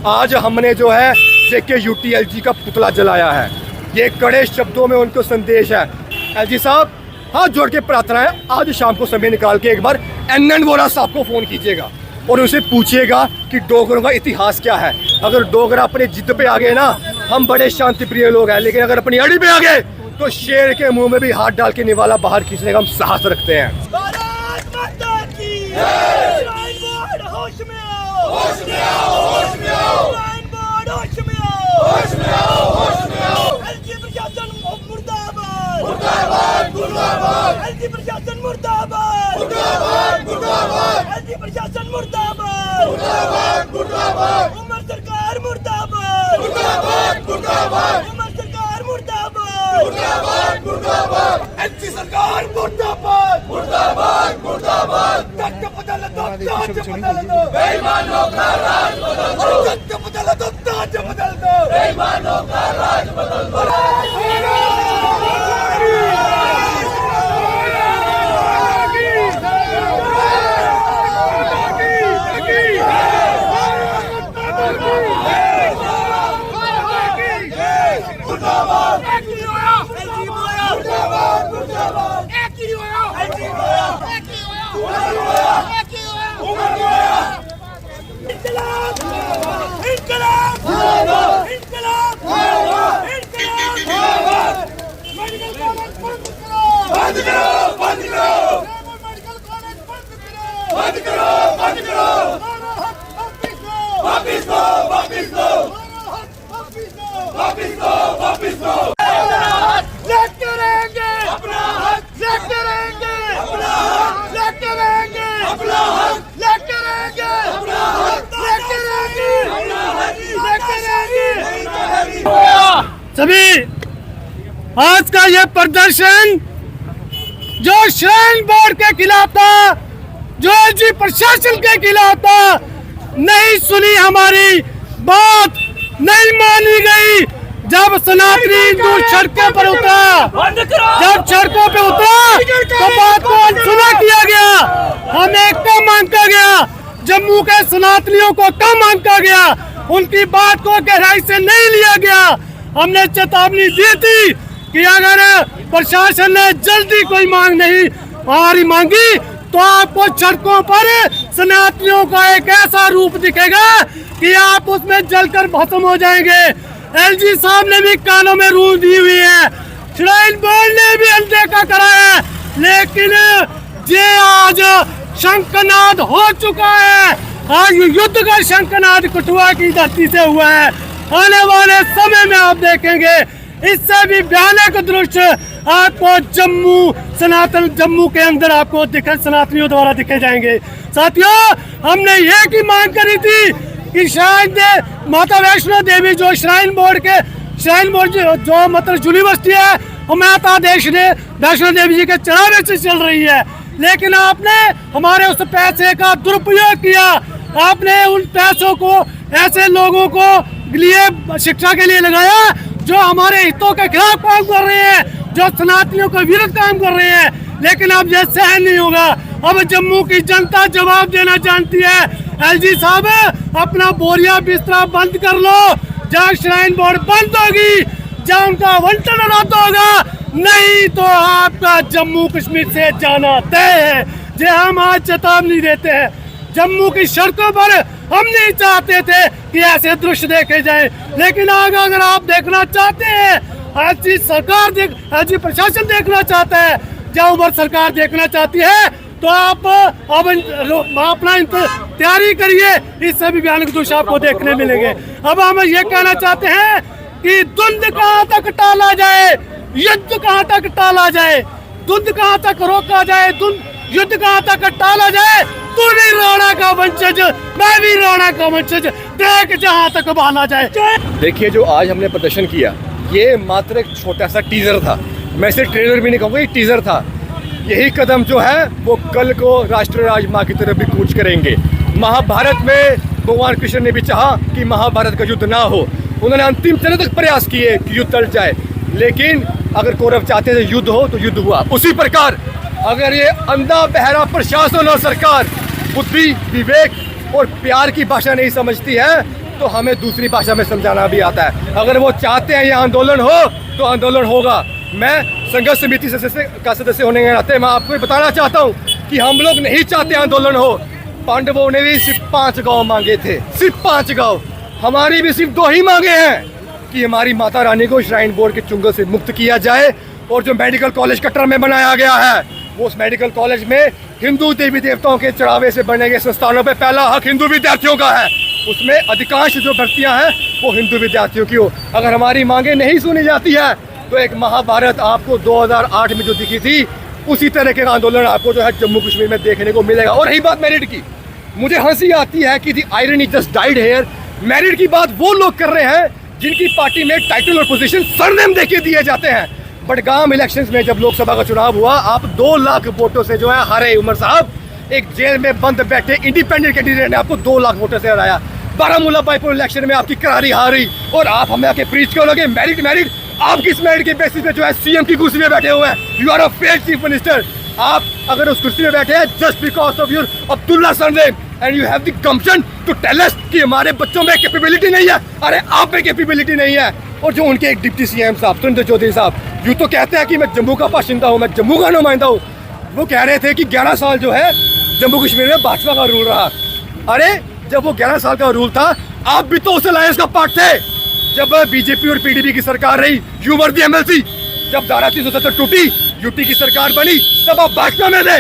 आज हमने जो है JKUT-LG का पुतला जलाया है। ये कड़े शब्दों में उनको संदेश है। LG साहब, हाथ जोड़ के प्रार्थना है, आज शाम को समय निकाल के एक बार NN वोरा साहब को फ़ोन कीजिएगा और उनसे पूछिएगा कि डोगरों का इतिहास क्या है। अगर डोगरा अपने जिद पे आ गए ना, हम बड़े शांति प्रिय लोग हैं, लेकिन अगर अपनी अड़ी पे आ गए तो शेर के मुंह में भी हाथ डाल के निवाला बाहर खींचने का हम साहस रखते हैं। LG प्रशासन मुर्दाबाद, LG प्रशासन मुर्दाबाद, उमर सरकार मुर्दाबाद, उमर सरकार मुर्दाबाद, LG सरकार मुर्दाबाद, तख्त बदल दो, ताज बदल दो, बेईमानों का राज बदल दो, तख्त बदल दो, ताज बदल दो, बेईमानों का राज बदल दो। सभी आज का ये प्रदर्शन जो श्राइन बोर्ड के खिलाफ था, जो LG प्रशासन के खिलाफ था, नहीं सुनी हमारी बात, नहीं मानी गई। जब सनातनी हिंदू सड़कों पर उतरा, जब सड़कों पे उतरा तो बात को अनसुना किया गया, हमें कम आंका गया, जम्मू के सनातनियों को कम आंका गया, उनकी बात को गहराई से नहीं लिया गया। हमने चेतावनी दी थी कि अगर प्रशासन ने जल्दी कोई मांग नहीं हमारी मांगी तो आपको सड़कों पर सनातनियों का एक ऐसा रूप दिखेगा कि आप उसमें जलकर भस्म हो जाएंगे। LG साहब ने भी कानों में रूह दी हुई है, श्राइन बोर्ड ने भी अनदेखा करा है, लेकिन ये आज शंखनाद हो चुका है। आज युद्ध का शंखनाद कठुआ की धरती से हुआ है। आने वाले समय में आप देखेंगे इससे भी भयानक दृश्य आपको जम्मू के अंदर आपको सनातनियों द्वारा दिखे जाएंगे। साथियों, हमने ये की मांग करी थी कि शायद माता वैष्णो देवी जो श्राइन बोर्ड जो मतलब यूनिवर्सिटी है, माता वैष्णो देवी जी के चढ़ावे से चल रही है, लेकिन आपने हमारे उस पैसे का दुरुपयोग किया। आपने उन पैसों को ऐसे लोगों को लिए शिक्षा के लिए लगाया जो हमारे हितों के खिलाफ काम कर रहे हैं, जो सनातनियों के विरुद्ध काम कर रहे हैं, लेकिन अब ये सहन नहीं होगा। अब जम्मू की जनता जवाब देना जानती है। LG साहब, अपना बोरिया बिस्तरा बंद कर लो, जहाँ श्राइन बोर्ड बंद होगी, जहाँ उनका आवंटन रद्द होगा, नहीं तो आपका जम्मू कश्मीर से जाना तय है। जो हम आज चेतावनी देते हैं, जम्मू की सड़कों पर हम नहीं चाहते थे कि ऐसे दृश्य देखे जाएं, लेकिन आगे अगर आप देखना चाहते हैं, LG प्रशासन देखना चाहता है, जहाँ उमर सरकार देखना चाहती है, तो आप अब अपना तैयारी करिए, इससे भी भयानक दृश्य आपको देखने मिलेंगे। अब हम ये कहना चाहते हैं कि द्वंद कहाँ तक टाला जाए, युद्ध कहाँ तक टाला जाए, द्वंद कहाँ तक रोका जाए, युद्ध कहाँ तक टाला जाए। तू भी राणा का वंशज, मैं भी राणा का वंशज, देख जहाँ तक बहाना जाए। देखिए, जो आज हमने प्रदर्शन किया, ये मात्र एक छोटा सा टीजर था। मैं इसे ट्रेलर भी नहीं कहूँगा, ये टीजर था। यही कदम जो है वो कल को राष्ट्र राजमार्ग की तरफ भी कूच करेंगे। महाभारत में भगवान कृष्ण ने भी चाहा कि महाभारत का युद्ध ना हो, उन्होंने अंतिम चरण तक प्रयास किए कि युद्ध टल जाए, लेकिन अगर कौरव चाहते थे युद्ध हो तो युद्ध हुआ। उसी प्रकार अगर ये अंधा बहरा प्रशासन और सरकार बुद्धि, विवेक और प्यार की भाषा नहीं समझती है तो हमें दूसरी भाषा में समझाना भी आता है। अगर वो चाहते हैं ये आंदोलन हो तो आंदोलन होगा। मैं संघर्ष समिति का सदस्य होने के नाते मैं आपको बताना चाहता हूँ कि हम लोग नहीं चाहते आंदोलन हो। पांडवों ने भी सिर्फ 5 गांव मांगे थे, सिर्फ 5 गांव। हमारी भी सिर्फ 2 ही मांगे हैं कि हमारी माता रानी को श्राइन बोर्ड के चुंगल से मुक्त किया जाए, और जो मेडिकल कॉलेज कटरा में बनाया गया है वो उस मेडिकल कॉलेज में हिंदू देवी देवताओं के चढ़ावे से बने गए संस्थानों पे पहला हक हिंदू विद्यार्थियों का है। उसमें अधिकांश जो भर्तियां हैं वो हिंदू विद्यार्थियों की हो। अगर हमारी मांगे नहीं सुनी जाती है तो एक महाभारत आपको 2008 में जो दिखी थी उसी तरह के आंदोलन आपको जो है जम्मू कश्मीर में देखने को मिलेगा। और रही बात मेरिट की, मुझे हंसी आती है कि the irony just died here. मेरिट की बात वो लोग कर रहे हैं जिनकी पार्टी में टाइटल और पोजीशन सरनेम देके दिए जाते हैं। बडगाम इलेक्शंस में जब लोकसभा का चुनाव हुआ, आप 2 लाख वोटों से जो है हारे उमर साहब। एक जेल में बंद बैठे इंडिपेंडेंट कैंडिडेट ने आपको 2 लाख वोटों से हराया। बारामूला बाईपुर इलेक्शन में आपकी करारी हारी, और आप हमें आके प्रीच करोगे मेरिट मेरिट। आप किस मेरिट के बेसिस पे जो है सीएम की कुर्सी में बैठे हुए हैं? You are a fake chief minister. आप अगर उस कुर्सी में बैठे हैं just because of your Abdullah surname, and you have the gumption to tell us कि हमारे बच्चों में कैपेबिलिटी नहीं है। अरे आप में कैपेबिलिटी नहीं है। और जो उनके एक डिप्टी सीएम साहब सुरेंद्र चौधरी साहब, यूँ तो कहते हैं कि मैं जम्मू का बाशिंदा हूँ, मैं जम्मू का नुमाइंदा हूँ। वो कह रहे थे कि 11 साल जो है जम्मू कश्मीर में भाजपा का रूल रहा। अरे जब वो 11 साल का रूल था, आप भी तो उस अलायंस का पार्ट थे। जब बीजेपी और पीडीपी की सरकार रही, यू वर द एमएलसी। जब धारा 370 टूटी, यूटी की सरकार बनी, तब आप भाजपा में थे।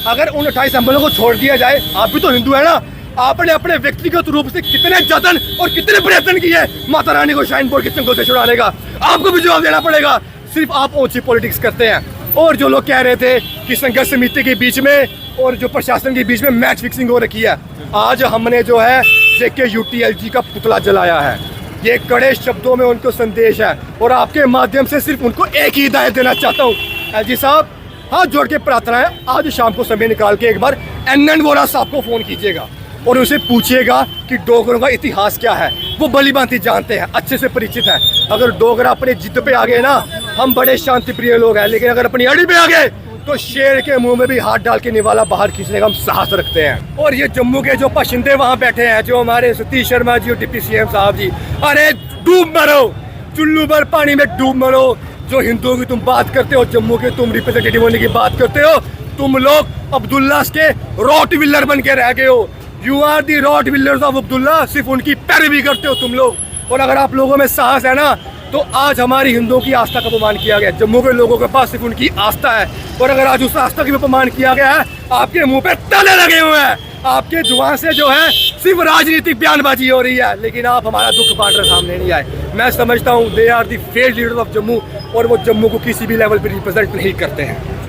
अगर उन 28 एमएलए को छोड़ दिया जाए, आप भी तो हिंदू है ना। आपने अपने व्यक्तिगत रूप से कितने जतन और कितने प्रयत्न किए माता रानी को श्राइन बोर्ड के चंगुल से छुड़ाने का, आपको भी जवाब देना पड़ेगा। सिर्फ आप ऊंची पॉलिटिक्स करते हैं। और जो लोग कह रहे थे कि संघर्ष समिति के बीच में और जो प्रशासन के बीच में मैच फिक्सिंग हो रखी है, आज हमने जो है जेके यूटीएलजी का पुतला जलाया है। ये कड़े शब्दों में उनको संदेश है, और आपके माध्यम से सिर्फ उनको एक ही हिदायत देना चाहता हूँ। एलजी साहब, हाथ जोड़ के प्रार्थना है, आज शाम को समय निकाल के एक बार एन वोरा साहब को फोन कीजिएगा और उनसे पूछिएगा कि डोगरों का इतिहास क्या है। वो भली भांति जानते हैं, अच्छे से परिचित है। अगर डोगरा अपने जिद पे आ गए ना, हम बड़े शांति प्रिय लोग हैं, लेकिन अगर अपनी अड़ी पे आ गए तो शेर के मुंह में भी हाथ डाल के निवाला बाहर खींचने का हम साहस रखते हैं। और ये जम्मू के जो पाशिंदे वहाँ बैठे हैं, जो हमारे सतीश शर्मा जी और डिप्टी सीएम साहब जी, अरे डूब मरो, चुल्लू भर पानी में डूब मरो। जो हिंदुओं की तुम बात करते हो, जम्मू के तुम रिप्रेजेंटेटिव होने की बात करते हो, तुम लोग अब्दुल्ला के रॉट विलर बन के रह गए हो। You are the rottweilers of Abdullah. सिर्फ उनकी पैरवी करते हो तुम लोग। और अगर आप लोगों में साहस है ना, तो आज हमारी हिंदुओं की आस्था का अपमान किया गया। जम्मू के लोगों के पास सिर्फ उनकी आस्था है, और अगर आज उस आस्था की अपमान किया गया है, आपके मुंह पे ताले लगे हुए हैं। आपके जुबान से जो है सिर्फ राजनीतिक बयानबाजी हो रही है, लेकिन आप हमारा दुख बांट रहे सामने नहीं आए। मैं समझता हूँ they are the failed leaders of Jammu, और वो जम्मू को किसी भी लेवल पर रिप्रेजेंट नहीं करते हैं।